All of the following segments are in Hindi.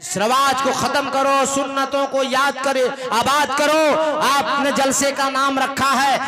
इस रवाज को खत्म करो, सुन्नतों को याद करे, आबाद करो। आपने जलसे का नाम रखा है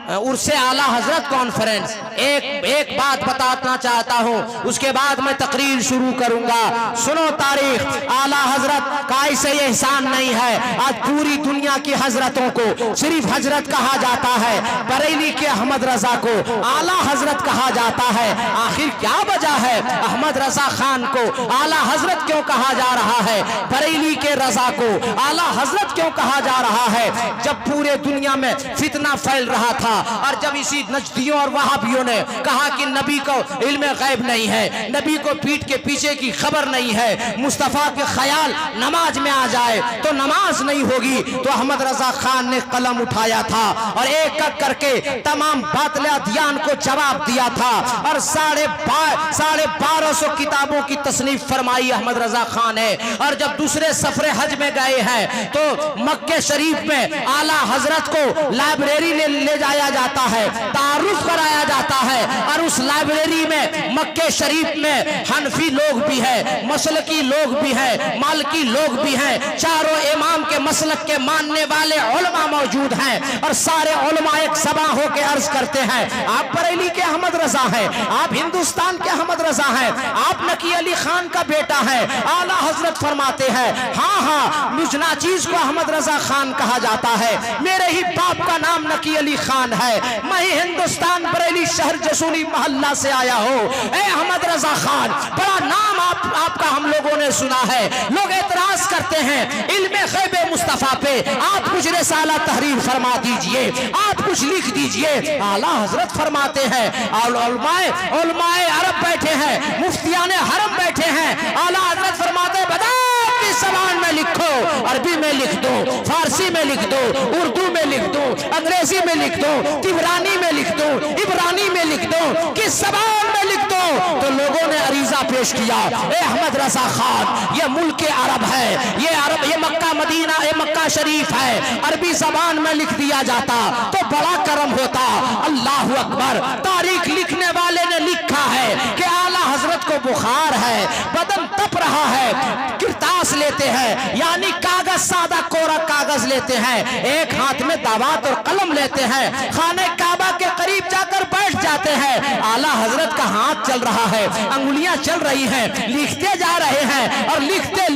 उर्से आला हजरत कॉन्फ्रेंस। एक बात बताना चाहता हूं, उसके बाद मैं तकरीर शुरू करूंगा। सुनो तारीख, आला हजरत का ऐसे एहसान नहीं है। आज पूरी दुनिया की हजरतों को सिर्फ हजरत कहा जाता है। बरेली के अहमद रजा को आला हजरत कहा जाता है। आखिर क्या वजह है अहमद रजा खान को आला हजरत क्यों कहा जा रहा है? बरेली के रजा को आला हजरत क्यों कहा जा रहा है? जब पूरे दुनिया में फितना फैल रहा था और जब इसी नजदियों और वहाबियों ने कहा कि नबी को इल्म गैब नहीं है, नबी को पीठ के पीछे की खबर नहीं है, मुस्तफा के ख्याल नमाज में आ जाए तो नमाज नहीं होगी, तो अहमद रजा खान ने कलम उठाया था और एक एक करके तमाम बातिल अदियान को जवाब दिया था और 1250 किताबों की तसनीफ फरमाई अहमद रजा खान है। और जब दूसरे सफरे हज में गए हैं तो मक्के शरीफ में आला हजरत को लाइब्रेरी ले जाया जाता है, तारुफ कराया जाता है और उस लाइब्रेरी में मक्के शरीफ में हनफी लोग भी हैं, मसलकी लोग भी हैं, मालकी लोग भी हैं, चारों इमाम के मसलक के मानने वाले उलमा मौजूद हैं और सारे उलमा एक सभा होकर अर्ज करते हैं, आप बरेली के अहमद रजा हैं, आप हिंदुस्तान के अहमद रजा हैं, आप नकी अली खान का बेटा है। आला हजरत फरमाते हैं, हाँ हाँ मुझ नाचीज को अहमद रजा खान कहा जाता है, मेरे ही बाप का नाम नकी अली खान है, मैं ही हिंदुस्तान बरेली शहर जसूनी मोहल्ला से आया हूँ। ए अहमद रजा खान, बड़ा नाम आपका हम लोगों ने सुना है। लोग एतराज करते हैं इल्मे गैबे मुस्तफा पे, आप कुछ रिसाला तहरीर फरमा दीजिए, आप कुछ लिख दीजिए। आला हजरत फरमाते हैं, उलमाए अरब बैठे हैं, मुफ्तियाने हरम बैठे हैं, आला हजरत फरमाते बता ज़बान में लिखो, अरबी में लिख दो, फारसी में लिख दो, उर्दू में लिख दो, अंग्रेजी में लिख दो, तिबरानी में लिख दो, इब्रानी में लिख दो, किस ज़बान में लिख दो। तो लोगों ने अरीजा पेश किया, ए अहमद रजा खान, ये मुल्क अरब है, ये मक्का मदीना, ये मक्का शरीफ है, अरबी ज़बान में लिख दिया जाता तो बड़ा करम होता। अल्लाह अकबर। तारीख लिखने वाले ने लिखा है कि आला हजरत को बुखार है, बदन तप रहा है, किरतास लेते हैं यानी कागज, सादा कोरा कागज लेते हैं, एक हाथ में दावात और कलम लेते हैं, खाने काबा के करीब जाकर बैठ जाते हैं। आला हजरत का हाथ चल रहा है, अंगुलियां चल रही हैं, लिखते जा रहे हैं और लिखते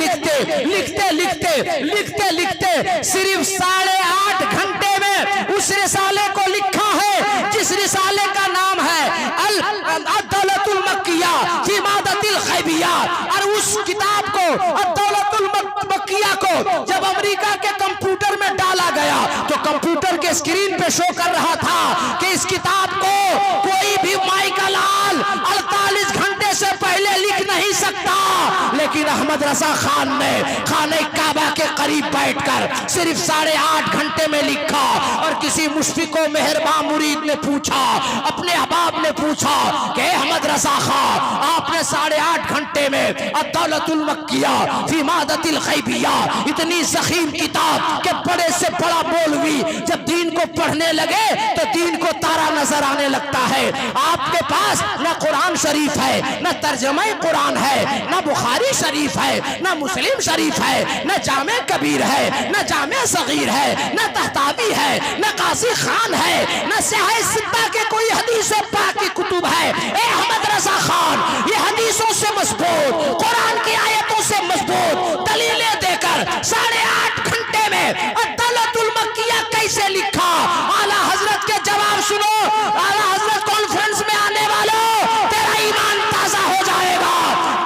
लिखते सिर्फ 8.5 घंटे में उस रिसाले को लिखा है जिस रिसाले का नाम है अद-दौलतुल मक्किया फी मादतिल गैबिया। और उस किताब को अद-दौलतुल मक्किया को जब अमेरिका के कंप्यूटर में डाला गया तो कंप्यूटर के स्क्रीन पे शो कर रहा था कि इस किताब को कोई भी माइकल आल 48 घंटे से पहले लिख नहीं सकता, लेकिन अहमद रजा खान ने खाने काबा के करीब बैठकर सिर्फ 8.5 घंटे में लिखा। और किसी मुश्फिको मेहरबान मुरीद ने पूछा, अपने अहबाब ने पूछा कि अहमद रजा खान, आपने 8.5 घंटे में अद-दौलतुल मक्किया फी मादतिल गैबिया, इतनी ज़ख़ीम किताब के बड़े से बड़ा मौलवी जब दीन को पढ़ने लगे तो दीन को तारा नजर आने लगता है। आपके पास न कुरान शरीफ है, न तर्जुमा कुरान है, न बुखारी शरीफ है, न मुस्लिम शरीफ है, न जामे कबीर है, न जामे सगीर है, न तहतावी है, न कासी खान है, न सियाह सित्ता के कोई हदीस पाक की कुतुब है। ए अहमद रजा खान, ये हदीसों से मजबूत, कुरान की आयतों से मजबूत दलीलें देकर 8.5 घंटे में अद-दौलतुल मक्किया कैसे लिखा? आला हजरत के जवाब सुनो। आला हजरत कॉन्फ्रेंस में आने वालों, तेरा ईमान ताजा हो जाएगा।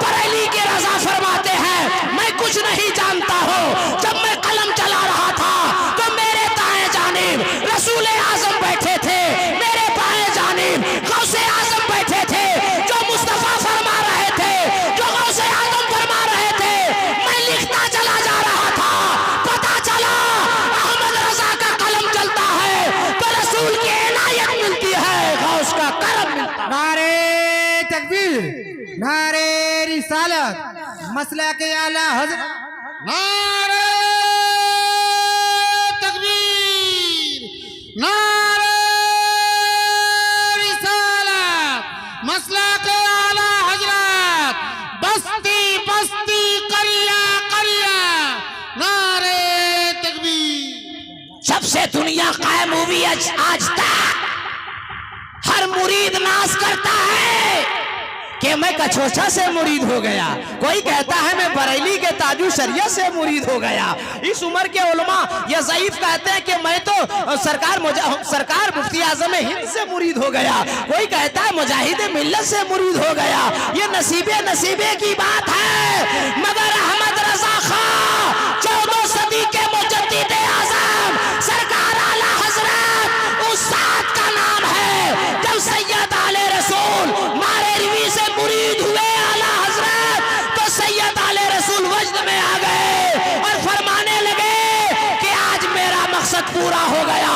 बरेली के रजा फरमाते हैं, मैं कुछ नहीं जानता हूँ, जब मैं कलम चला रहा था तो मेरे दाएं जानिब रसूल आजम बैठे थे, मेरे बाएं जानिब गौसे आजम बैठे थे, जो मुस्तफा फरमा रहे थे, जो गौसे आजम फरमा रहे थे, मैं लिखता चला जा रहा था, पता चला अहमद रजा का कलम चलता है तो रसूल की इनायत मिलती है, गौस का करम मिलता है। नारे तकबीर, नारे रिसालत, मसला के आला हजरत, नारे तकबीर, नारे रिसालत, मसला के आला हजरत, बस्ती बस्ती करी से दुनिया कायम हुई आज तक हर मुरीद नाज करता है कि मैं कछोछा से मुरीद हो गया, कोई कहता है मैं बरेली के ताजू शरिया से मुरीद हो गया। इस उम्र के उलमा या ज़ईफ कहते हैं कि मैं तो सरकार मुफ्ती आज़म हिंद से मुरीद हो गया, कोई कहता है मुजाहिद मिल्लत से मुरीद हो गया। ये नसीबे की बात है। मगर अहमद रजा खां 14 सदी के मुजद्दिद आज़म सरकार आला हजरत उस साथ का नाम है जब सैयद आले रसूल मारेरवी से मुरीद हुए आला हजरत, तो सैयद आले रसूल वजद में आ गए और फरमाने लगे कि आज मेरा मकसद पूरा हो गया,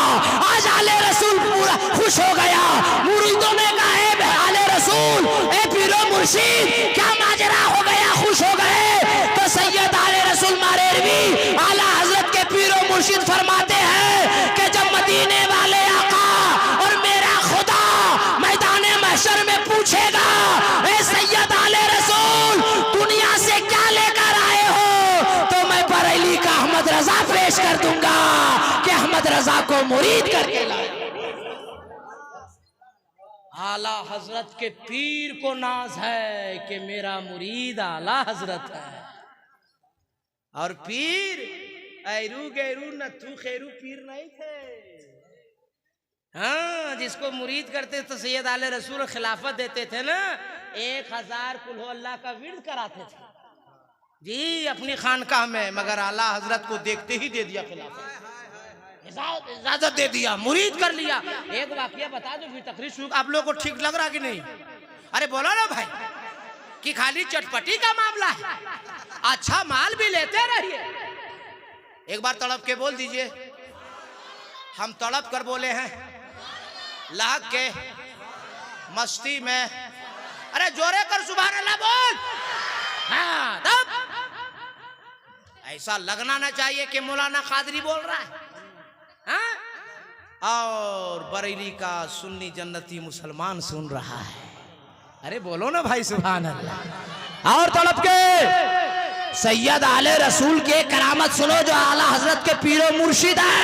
आज आले रसूल पूरा खुश हो गया। मुरीदों ने कहा है आले रसूल ए पीरो मुर्शिद क्या माजरा हो गया, खुश हो गए। तो सैयद आले रसूल मारेरवी आला हजरत के पीरो मुर्शिद फरमाते हैं कि जब मदीने वाले आका और मेरा खुदा मैदाने महशर में पूछेगा ए सैयद आले रसूल दुनिया से क्या लेकर आए हो, तो मैं बरेली का अहमद रजा पेश कर दूंगा कि अहमद रजा को मुरीद करके लाए। आला हजरत के पीर को नाज है कि मेरा मुरीद आला हजरत है। और पीर ऐरू गैरू नथु खैरू पीर नहीं थे। हाँ, जिसको मुरीद करते तो सैयद आले रसूल खिलाफत देते थे ना, 1000 कुल्हो अल्लाह का विर्द कराते थे जी अपनी खानकाह में, मगर आला हजरत को देखते ही दे दिया खिलाफत, इजाजत दे दिया, मुरीद कर लिया। एक वाकया बता दो फिर तकरीर शुरू। आप लोगों को ठीक लग रहा कि नहीं? अरे बोलो ना भाई कि खाली चटपटी का मामला है, अच्छा माल भी लेते रहिए। एक बार तड़प के बोल दीजिए, हम तड़प कर बोले हैं लाग के मस्ती में। अरे जोरे कर सुभान अल्लाह बोल। हाँ, तब ऐसा लगना ना चाहिए कि मौलाना कादरी बोल रहा है। हाँ? और बरेली का सुन्नी जन्नती मुसलमान सुन रहा है। अरे बोलो ना भाई सुभान अल्लाह। और तड़प के सैयद आले रसूल के करामत सुनो जो आला हजरत के पीरो मुर्शिद है।